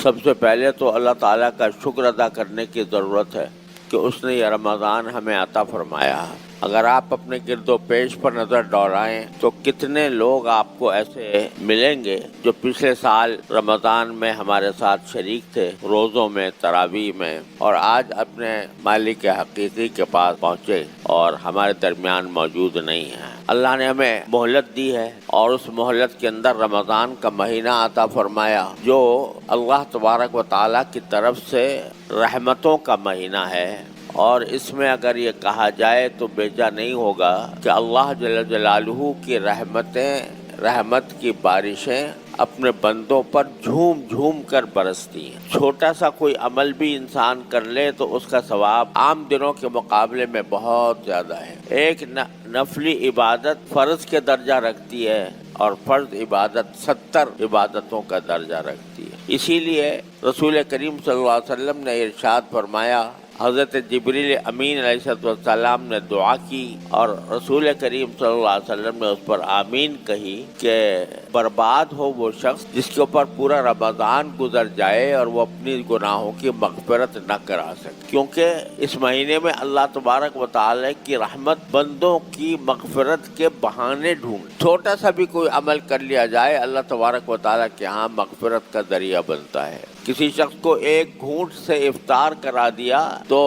سب سے پہلے تو اللہ تعالیٰ کا شکر ادا کرنے کی ضرورت ہے کہ اس نے یہ رمضان ہمیں عطا فرمایا۔ اگر آپ اپنے گرد و پیش پر نظر دوڑائیں تو کتنے لوگ آپ کو ایسے ملیں گے جو پچھلے سال رمضان میں ہمارے ساتھ شریک تھے، روزوں میں، تراویح میں، اور آج اپنے مالک حقیقی کے پاس پہنچے اور ہمارے درمیان موجود نہیں ہیں۔ اللہ نے ہمیں مہلت دی ہے اور اس مہلت کے اندر رمضان کا مہینہ عطا فرمایا جو اللہ تبارک و تعالیٰ کی طرف سے رحمتوں کا مہینہ ہے، اور اس میں اگر یہ کہا جائے تو بیجا نہیں ہوگا کہ اللہ جل جلالہ کی رحمت کی بارشیں اپنے بندوں پر جھوم جھوم کر برستی ہیں۔ چھوٹا سا کوئی عمل بھی انسان کر لے تو اس کا ثواب عام دنوں کے مقابلے میں بہت زیادہ ہے۔ ایک نفلی عبادت فرض کے درجہ رکھتی ہے اور فرض عبادت 70 عبادتوں کا درجہ رکھتی ہے۔ اسی لیے رسول کریم صلی اللہ علیہ وسلم نے ارشاد فرمایا، حضرت جبریل امین علیہ السلام نے دعا کی اور رسول کریم صلی اللہ علیہ وسلم نے اس پر آمین کہی کہ برباد ہو وہ شخص جس کے اوپر پورا رمضان گزر جائے اور وہ اپنی گناہوں کی مغفرت نہ کرا سکے، کیونکہ اس مہینے میں اللہ تبارک و تعالی کی رحمت بندوں کی مغفرت کے بہانے ڈھونڈ، چھوٹا سا بھی کوئی عمل کر لیا جائے اللہ تبارک و تعالی کے ہاں مغفرت کا ذریعہ بنتا ہے۔ کسی شخص کو ایک گھونٹ سے افطار کرا دیا تو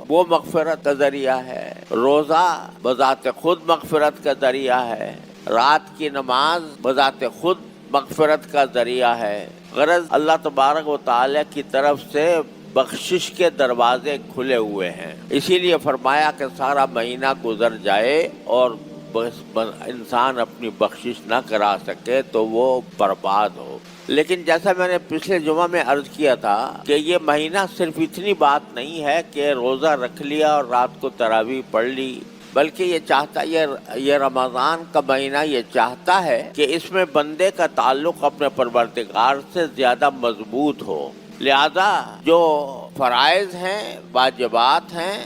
وہ مغفرت کا ذریعہ ہے۔ روزہ بذات خود مغفرت کا ذریعہ ہے۔ رات کی نماز بذات خود مغفرت کا ذریعہ ہے۔ غرض اللہ تبارک و تعالی کی طرف سے بخشش کے دروازے کھلے ہوئے ہیں، اسی لیے فرمایا کہ سارا مہینہ گزر جائے اور انسان اپنی بخشش نہ کرا سکے تو وہ برباد ہو۔ لیکن جیسا میں نے پچھلے جمعہ میں عرض کیا تھا کہ یہ مہینہ صرف اتنی بات نہیں ہے کہ روزہ رکھ لیا اور رات کو تراویح پڑھ لی، بلکہ یہ چاہتا یہ رمضان کا مہینہ یہ چاہتا ہے کہ اس میں بندے کا تعلق اپنے پروردگار سے زیادہ مضبوط ہو۔ لہذا جو فرائض ہیں، واجبات ہیں،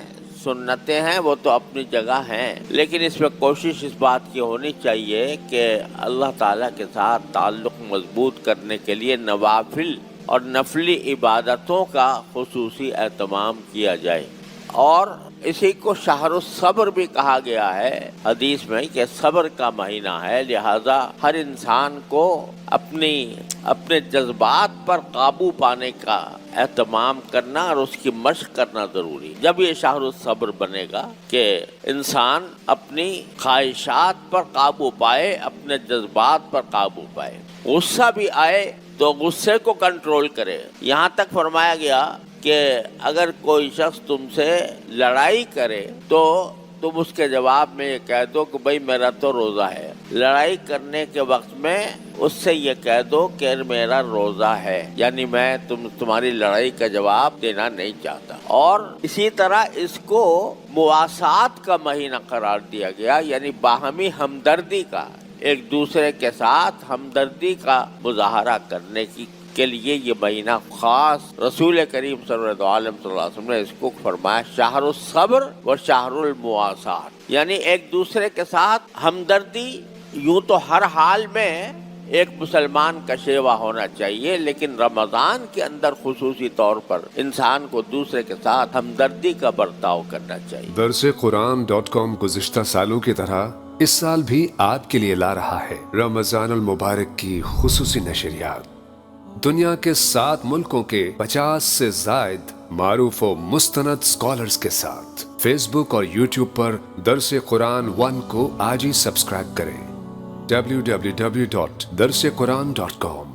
سنتیں ہیں، وہ تو اپنی جگہ ہیں، لیکن اس میں کوشش اس بات کی ہونی چاہیے کہ اللہ تعالیٰ کے ساتھ تعلق مضبوط کرنے کے لیے نوافل اور نفلی عبادتوں کا خصوصی اہتمام کیا جائے۔ اور اسی کو شہر الصبر بھی کہا گیا ہے حدیث میں کہ صبر کا مہینہ ہے، لہذا ہر انسان کو اپنے جذبات پر قابو پانے کا اہتمام کرنا اور اس کی مشق کرنا ضروری۔ جب یہ شہر الصبر بنے گا کہ انسان اپنی خواہشات پر قابو پائے، اپنے جذبات پر قابو پائے، غصہ بھی آئے تو غصے کو کنٹرول کرے۔ یہاں تک فرمایا گیا کہ اگر کوئی شخص تم سے لڑائی کرے تو تم اس کے جواب میں یہ کہہ دو کہ بھائی میرا تو روزہ ہے۔ لڑائی کرنے کے وقت میں اس سے یہ کہہ دو کہ میرا روزہ ہے، یعنی میں تمہاری لڑائی کا جواب دینا نہیں چاہتا۔ اور اسی طرح اس کو مواسات کا مہینہ قرار دیا گیا، یعنی باہمی ہمدردی کا، ایک دوسرے کے ساتھ ہمدردی کا مظاہرہ کرنے کے لیے یہ مہینہ خاص رسول کریم صلی اللہ علیہ وسلم نے اس کو فرمایا شہر الصبر و شہر المواسات، یعنی ایک دوسرے کے ساتھ ہمدردی۔ یوں تو ہر حال میں ایک مسلمان کا شیوا ہونا چاہیے، لیکن رمضان کے اندر خصوصی طور پر انسان کو دوسرے کے ساتھ ہمدردی کا برتاؤ کرنا چاہیے۔ درسقرآن.com گزشتہ سالوں کی طرح اس سال بھی آپ کے لیے لا رہا ہے رمضان المبارک کی خصوصی نشریات۔ دنیا کے 7 ملکوں کے 50 سے زائد معروف و مستند اسکالرز کے ساتھ فیس بک اور یوٹیوب پر درس قرآن 1 کو آج ہی سبسکرائب کریں۔ www.darsequran.com